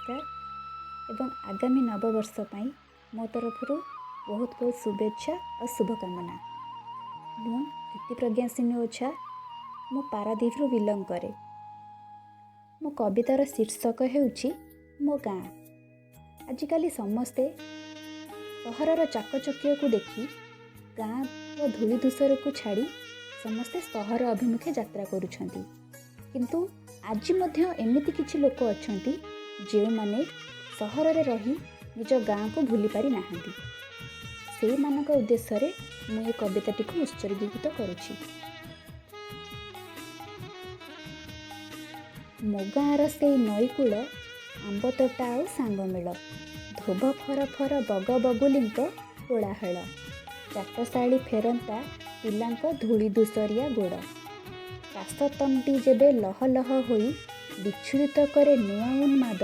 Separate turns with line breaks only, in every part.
नमस्कार एवं आगामी नववर्ष पाई मो तरफ बहुत बहुत शुभेच्छा और शुभकामना। मु दीप्ति प्रज्ञा सिंह ओझा मु पारादीप बिलंग करे। मो कवितार शीर्षक हेउछि मो गाँ। आजिकाली समस्ते सहरर चाकचक्य को देखि गाँ धूली धूसर को छाड़ी समस्ते सहर अभिमुखे यात्रा करुछंती। किंतु आज मध्य एमिति किछि लोक अछंती जे माने सहर रे रही निज गाँ को भूली पारि नाहंती। से मानक उद्देश्य रे मु ए कविताटी को उत्सर्गीकृत करुछि। मो गाँर से नईकूल आंब तोटा आ सांग मेल धोब फर फर बग बगुलींक कोलाहल चाटशाली फेरंता पिलांक धूली दुसरिया गोड़ काशतंटी जेबे लह लह होई विच्छुरित करे नुआ उन्माद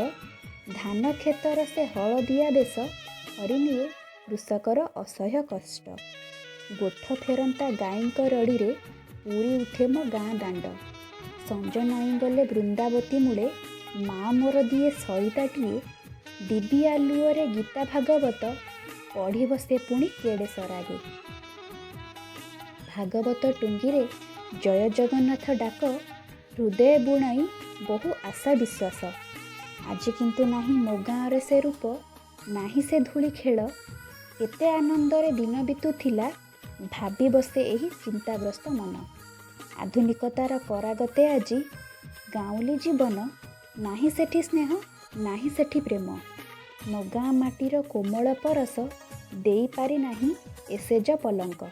धान खेतर से हलदिया बेश हरिनिए कृषकर असह्य कष्ट गोठ फेरंता गाईंक रड़ी रे पूरी उठे मो गाँ दांड संज नई गले वृंदावती मूले माँ मोर दिए सरिताटिए डिबी आलुओरे गीता भागवत पढ़ी बसे पुणी केड़े सरागे भागवत टुंगी रे जय जगन्नाथ डाक हृदय बुणाई बहु आशा विश्वास आज किंतु नाही मो गाँव से रूप नाही से धूली खेल केते आनंदरे दिन बीतुथिला भाबी बसे एही चिंताग्रस्त मन आधुनिकतार करागते आजी गाँवली जीवन नाही सेठी स्नेह नाही सेठी प्रेम मो गाँ माटीर कोमल परस देई पारि नाही एसेज पलंक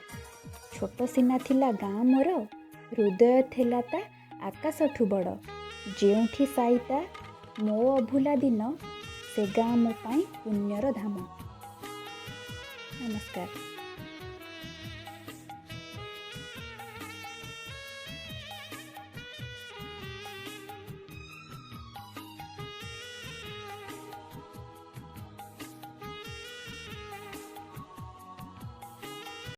छोट सीना थिला गाँ मोर हृदय थिला ता आकाशठू बड़ जेउठी साईता मो अभुला दिन से गाँ मो पाई पुण्यर धाम। नमस्कार।